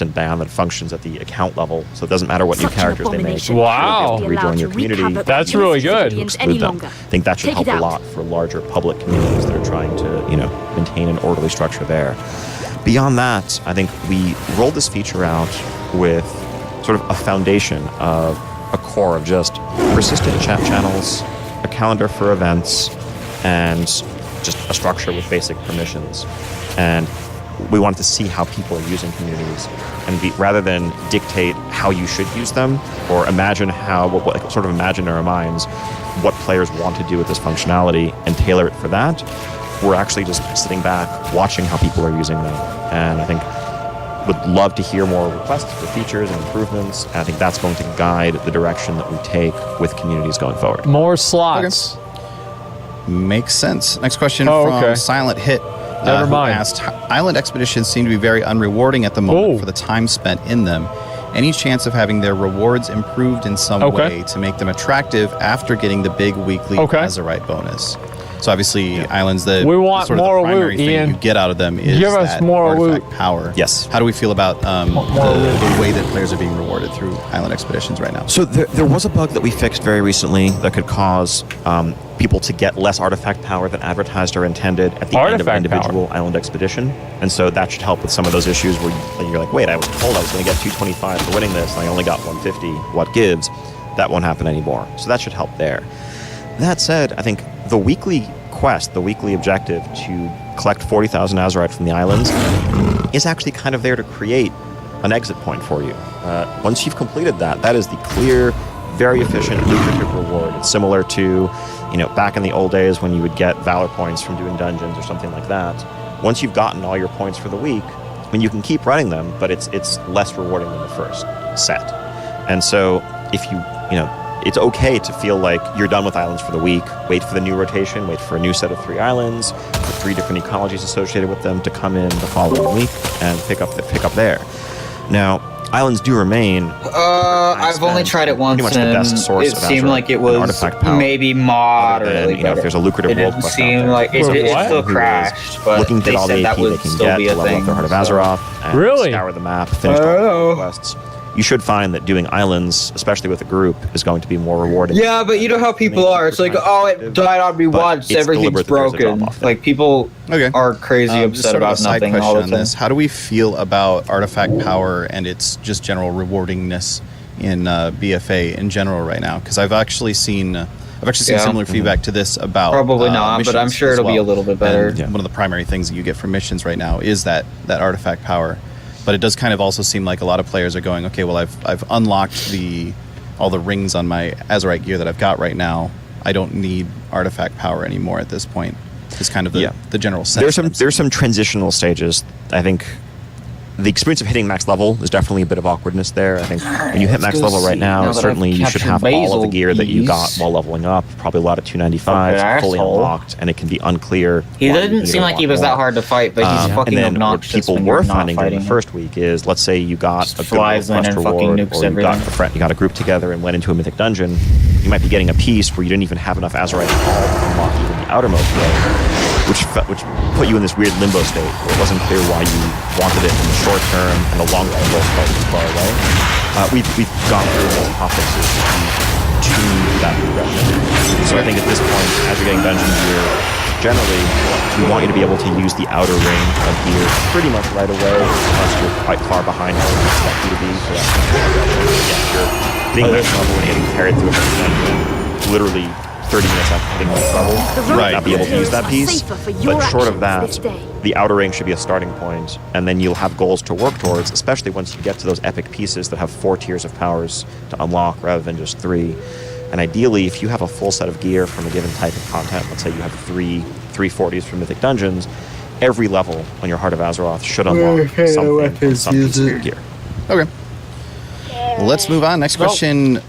consistent ban that functions at the account level, so it doesn't matter what new characters they make. Wow. They rejoin your community. That's really good. Exclude them. I think that should help a lot for larger public communities that are trying to, maintain an orderly structure there. Beyond that, I think we rolled this feature out with sort of a foundation of a core of just persistent chat channels, a calendar for events, and just a structure with basic permissions. And we wanted to see how people are using communities, and rather than dictate how you should use them or imagine imagine in our minds what players want to do with this functionality and tailor it for that, we're actually just sitting back watching how people are using them. And I think would love to hear more requests for features and improvements. And I think that's going to guide the direction that we take with communities going forward. More slots. Okay. Makes sense. Next question from Silent Hit. Never mind. Asked, island expeditions seem to be very unrewarding at the moment for the time spent in them. Any chance of having their rewards improved in some way to make them attractive after getting the big weekly Azerite bonus? So obviously, islands, the primary thing you get out of them is that artifact power. Yes. How do we feel about the way that players are being rewarded through island expeditions right now? So there was a bug that we fixed very recently that could cause people to get less artifact power than advertised or intended at the end of an individual island expedition. And so that should help with some of those issues where you're like, wait, I was told I was going to get 225 for winning this, and I only got 150. What gives? That won't happen anymore. So that should help there. That said, I think the weekly quest, the weekly objective to collect 40,000 Azerite from the islands is actually kind of there to create an exit point for you. Once you've completed that, that is the clear, very efficient, lucrative reward. It's similar to, back in the old days when you would get Valor points from doing dungeons or something like that. Once you've gotten all your points for the week, you can keep running them, but it's less rewarding than the first set. And so if it's okay to feel like you're done with islands for the week, wait for the new rotation, wait for a new set of 3 islands, with 3 different ecologies associated with them to come in the following week and pick up there. Now, islands do remain. I've only tried it once, pretty much the best source it seemed like it was maybe moderately better. If there's a lucrative world quest seem like it still crashed, but looking to get all the AP they can get to level up their Heart of Azeroth and scour the map, finish all the quests. You should find that doing islands, especially with a group, is going to be more rewarding. Yeah, but you know how people are. It's like, it died on me once, everything's broken. Like, people are crazy upset about nothing all the time. How do we feel about artifact power and its just general rewardingness in BFA in general right now? Because I've actually seen similar feedback to this about probably not, but I'm sure it'll be a little bit better. And one of the primary things that you get from missions right now is that artifact power. But it does kind of also seem like a lot of players are going, okay, well, I've unlocked all the rings on my Azerite gear that I've got right now. I don't need artifact power anymore at this point. It's kind of the general sense. There's some transitional stages. I think the experience of hitting max level is definitely a bit of awkwardness there. I think when you hit max level right now, certainly you should have all of the gear that you got while leveling up. Probably a lot of 295s fully unlocked, and it can be unclear. He didn't seem like he was that hard to fight, but he's fucking obnoxious. What people were finding during the first week is, let's say you got a good quest reward, or you got a group together and went into a mythic dungeon. You might be getting a piece where you didn't even have enough Azerite at all to unlock even the outermost way. Which put you in this weird limbo state where it wasn't clear why you wanted it in the short term and the long term was quite far away. We've gone through some hot fixes to that progression. So I think at this point, as you're getting dungeon gear, generally we want you to be able to use the outer ring of gear pretty much right away, unless you're quite far behind where we expect you to be. So that's you're being at level and getting carried through a dungeon, literally 30 minutes after hitting this level, you might not be able to use that piece, but short of that, the outer ring should be a starting point, and then you'll have goals to work towards, especially once you get to those epic pieces that have 4 tiers of powers to unlock rather than just 3. And ideally, if you have a full set of gear from a given type of content, let's say you have 3 340s from Mythic Dungeons, every level on your Heart of Azeroth should unlock something from some piece of your gear. Okay. Well, let's move on. Next question.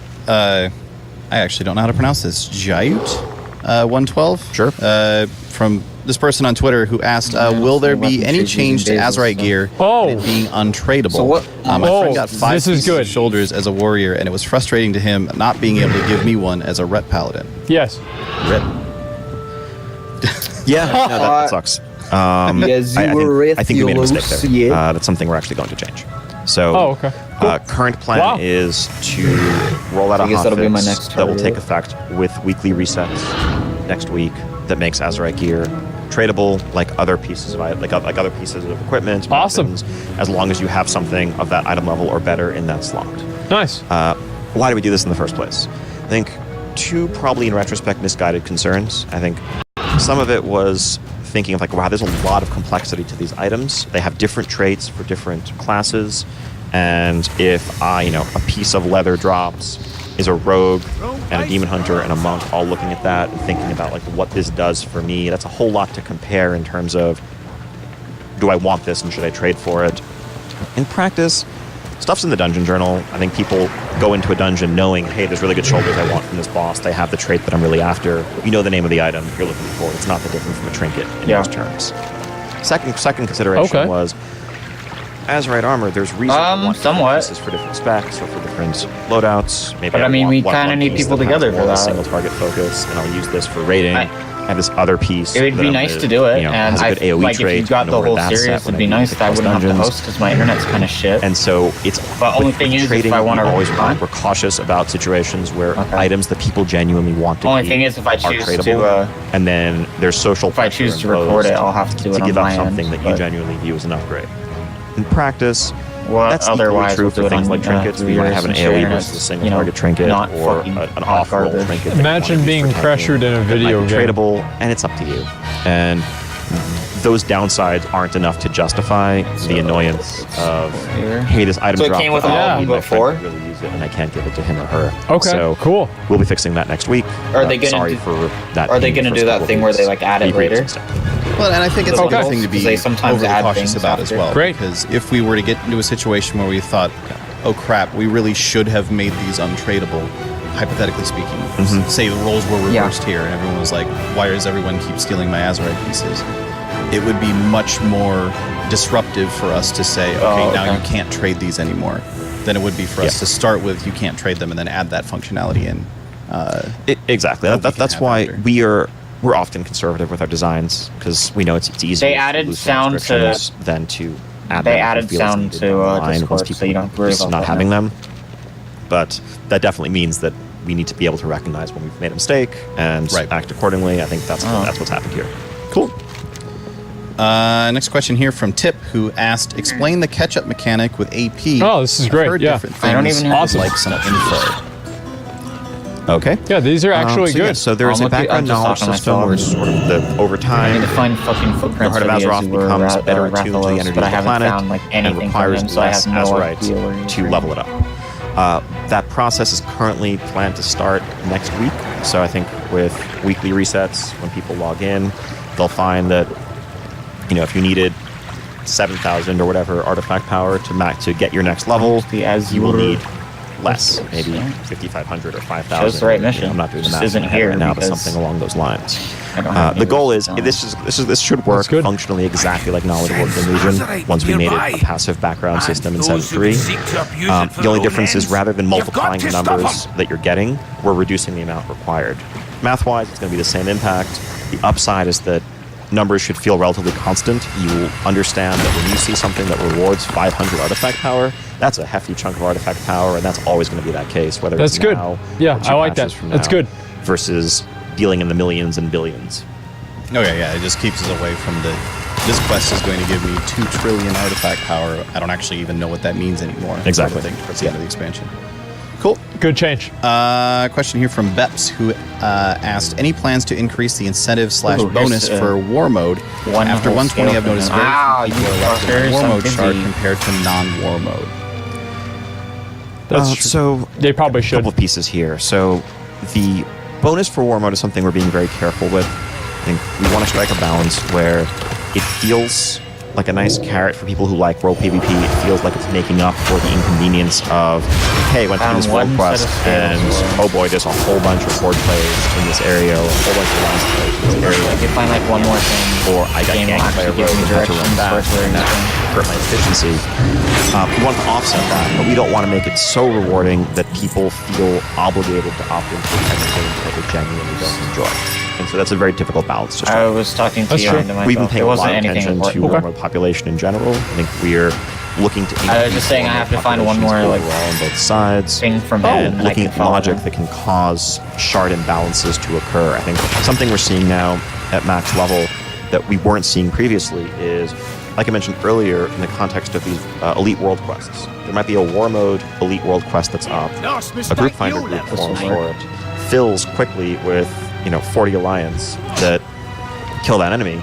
I actually don't know how to pronounce this. Jayut 112? Sure. From this person on Twitter who asked, will there be any change to Azerite gear and it being untradeable? So what? My friend got 5 pieces of shoulders as a warrior, and it was frustrating to him not being able to give me one as a Ret Paladin. Yes. Ret. Yeah, no, that sucks. I think we made a mistake there. That's something we're actually going to change. So, current plan is to roll out a hotfix that will take effect with weekly resets next week that makes Azerite gear tradable like other pieces of other pieces of equipment. Weapons, as long as you have something of that item level or better in that slot. Nice. Why do we do this in the first place? I think two probably in retrospect misguided concerns. I think some of it was thinking of like, wow, there's a lot of complexity to these items. They have different traits for different classes, and if a piece of leather drops, is a rogue and a demon hunter and a monk all looking at that and thinking about like what this does for me. That's a whole lot to compare in terms of, do I want this and should I trade for it? In practice, stuff's in the dungeon journal. I think people go into a dungeon knowing, hey, there's really good shoulders I want from this boss. They have the trait that I'm really after. You know the name of the item you're looking for. It's not that different from a trinket in those terms. Second consideration was Azerite armor. There's reason to want somewhat pieces for different specs or for different loadouts. Maybe but I mean, we kind of need people together for that. Single target focus, and I'll use this for raiding. I have this other piece. It would be nice to do it, and has a good AOE like trait. If you got the whole series, it'd be nice that I wouldn't have to host because my internet's kind of shit. And so it's. But only thing is, if I want to always we're cautious about situations where items that people genuinely want to. Only thing is, if I choose to, and then there's social. If I choose to record it, I'll have to do it on my end. To give up something that you genuinely view as an upgrade. In practice, that's otherwise true for things like trinkets. We might have an AoE versus a single target trinket or an off-roll trinket. Imagine being pressured in a video game. Tradable, and it's up to you. And those downsides aren't enough to justify the annoyance of, hey, this item dropped. So it came with all before? Really use it, and I can't give it to him or her. Okay, so cool. We'll be fixing that next week. Are they going to do that thing where they like add it later? Well, and I think it's a good thing to be they sometimes overly cautious about as well. Great. Because if we were to get into a situation where we thought, oh crap, we really should have made these untradeable, hypothetically speaking, say the roles were reversed here and everyone was like, why does everyone keep stealing my Azerite pieces? It would be much more disruptive for us to say, okay, now you can't trade these anymore, than it would be for us to start with you can't trade them and then add that functionality in. Exactly. That's why we're often conservative with our designs, because we know it's easier. They added sound to than to add. They added sound to Discord, so you don't have to worry about not having them. But that definitely means that we need to be able to recognize when we've made a mistake and act accordingly. I think that's what's happened here. Cool. Next question here from Tip, who asked, explain the catch-up mechanic with AP. Oh, this is great. Yeah. I don't even awesome. Like some info. Okay. Yeah, these are actually good. So there's a background knowledge system where sort of over time, I need to find fucking footprints the heart of Azeroth becomes better attuned to the energy of the planet and requires less Azerite to level it up. That process is currently planned to start next week. So I think with weekly resets, when people log in, they'll find that if you needed 7,000 or whatever artifact power to get your next level, you will need less, maybe 5,500 or 5,000. That's the right mission. I'm not doing the math isn't here right now, but something along those lines. The goal is this should work functionally exactly like Knowledge Work Illusion once we made it a passive background system in 7.3. The only difference is rather than multiplying the numbers that you're getting, we're reducing the amount required. Math-wise, it's going to be the same impact. The upside is that numbers should feel relatively constant. You will understand that when you see something that rewards 500 artifact power, that's a hefty chunk of artifact power, and that's always going to be that case. Whether that's it's good. Now yeah, I like that. That's good. Versus dealing in the millions and billions. Okay, yeah, it just keeps us away from this quest is going to give me 2 trillion artifact power. I don't actually even know what that means anymore. Exactly. Towards the end of the expansion. Cool. Good change. Question here from Beps, who asked, any plans to increase the incentive/bonus for War Mode? After 120, I've noticed very few people are left in the War Mode chart compared to non-War Mode. So they probably should. A couple of pieces here. So the bonus for War Mode is something we're being very careful with. I think we want to strike a balance where it feels like a nice carrot for people who like role PvP. It feels like it's making up for the inconvenience of, hey, went through this world quest and oh boy, there's a whole bunch of horde players in this area, or a whole bunch of alliance players in this area. I could find like one more thing. Or I got ganked by a rogue and had to run back, and that hurt my efficiency. We want to offset that, but we don't want to make it so rewarding that people feel obligated to opt into a game that they genuinely don't enjoy. And so that's a very difficult balance to strike. I was talking to you into myself. We've been paying a lot of attention to important. War Mode population in general. I think we're looking to. I was just saying I have to find one more like on both sides, thing from and looking at logic that can cause shard imbalances to occur. I think something we're seeing now at max level that we weren't seeing previously is, like I mentioned earlier, in the context of these elite world quests. There might be a war mode elite world quest that's up. A group finder group forms for it, fills quickly with 40 alliance that kill that enemy.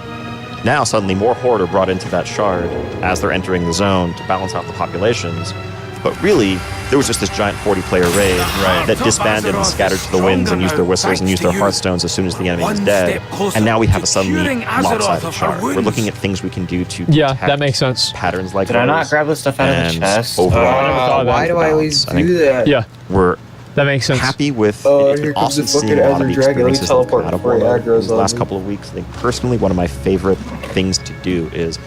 Now suddenly more horde are brought into that shard as they're entering the zone to balance out the populations. But really, there was just this giant 40-player raid that disbanded and scattered to the winds and used their whistles and used their hearthstones as soon as the enemy was dead. And now we have a suddenly lopsided shard. We're looking at things we can do to that makes sense. Patterns like Did I not grab this stuff out of the chest? Overall, why do I always do that? Yeah. That makes sense. Happy with it's awesome seeing a lot of the experiences that come out of Warcraft these last couple of weeks. I think personally one of my favorite things to do is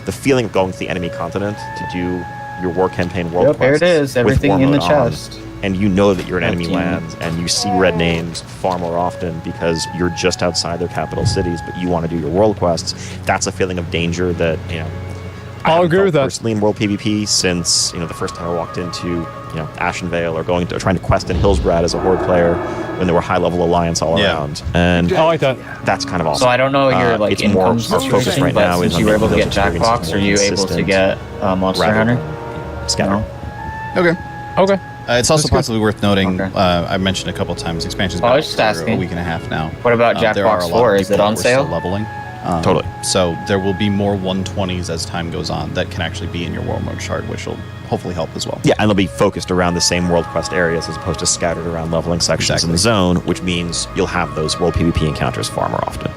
the feeling of going to the enemy continent to do your war campaign world quests. There it is, everything in the chest. And you know that you're in enemy lands and you see red names far more often because you're just outside their capital cities, but you want to do your world quests. That's a feeling of danger that, I'll agree with that. Personally in World PvP since, the first time I walked into, Ashenvale or trying to quest in Hillsbrad as a Horde player when there were high-level alliance all around. And I like that. That's kind of awesome. So I don't know your it's more our focus right now is since you were able to get Jackbox, are you able to get Monster Hunter? Scatter. Okay. It's also possibly worth noting, I mentioned a couple times, expansions I was just asking. a week and a half now. What about Jackbox 4? Is it on sale? Leveling. Totally. So there will be more 120s as time goes on that can actually be in your war mode shard, which will hopefully help as well. Yeah, and they'll be focused around the same world quest areas as opposed to scattered around leveling sections in the zone, which means you'll have those world PvP encounters far more often.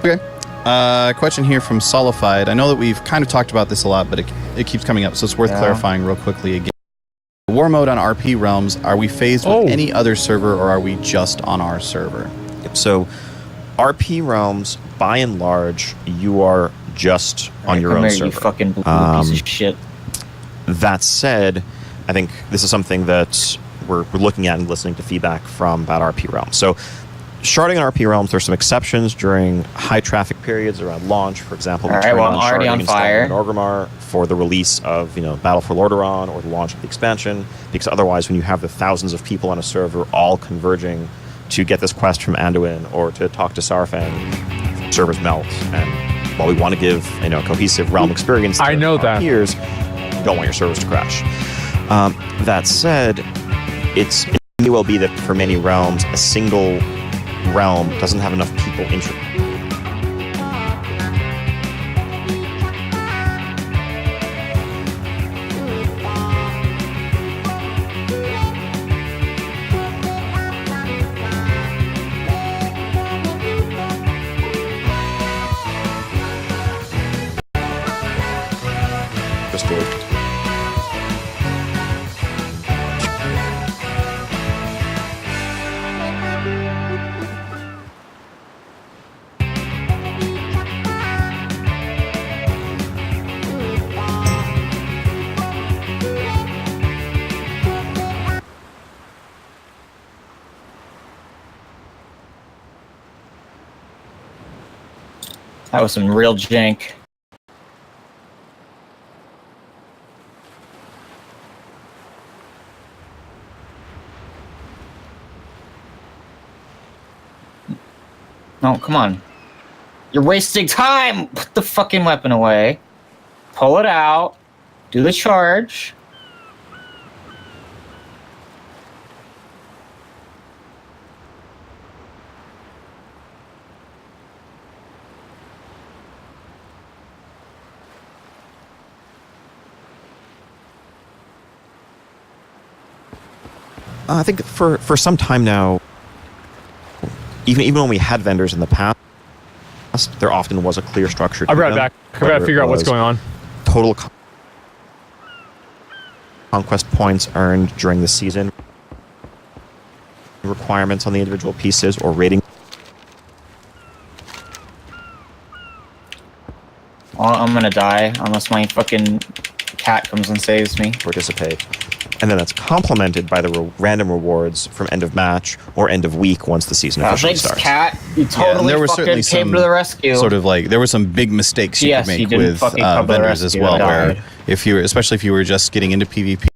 Okay. Question here from Solified. I know that we've kind of talked about this a lot, but it keeps coming up, so it's worth clarifying real quickly again. War mode on RP realms, are we phased with any other server, or are we just on our server? So RP realms, by and large, you are just on your own server. You fucking piece of shit. That said, I think this is something that we're looking at and listening to feedback from about RP realms. So sharding in RP realms, there's some exceptions during high traffic periods around launch. For example, we turn on already sharding on in fire. Orgrimmar for the release of Battle for Lordaeron or the launch of the expansion, because otherwise when you have the thousands of people on a server all converging to get this quest from Anduin or to talk to Sarfan, servers melt. And while we want to give a cohesive realm experience to our peers, you don't want your servers to crash. That said, it may well be that for many realms, a single realm doesn't have enough people interested. That was some real jank. No, come on. You're wasting time! Put the fucking weapon away. Pull it out. Do the charge. I think for some time now, even when we had vendors in the past, there often was a clear structure. I'll be right back. I gotta figure out what's going on. Total conquest points earned during the season, requirements on the individual pieces, or rating. Well, I'm gonna die unless my fucking cat comes and saves me. Participate. And then that's complemented by the random rewards from end of match or end of week once the season officially Thanks, starts. cat. You totally there were fucking certainly came to the rescue. Sort of like there were some big mistakes you could make with vendors as well. Where if you were, especially if you were just getting into PvP.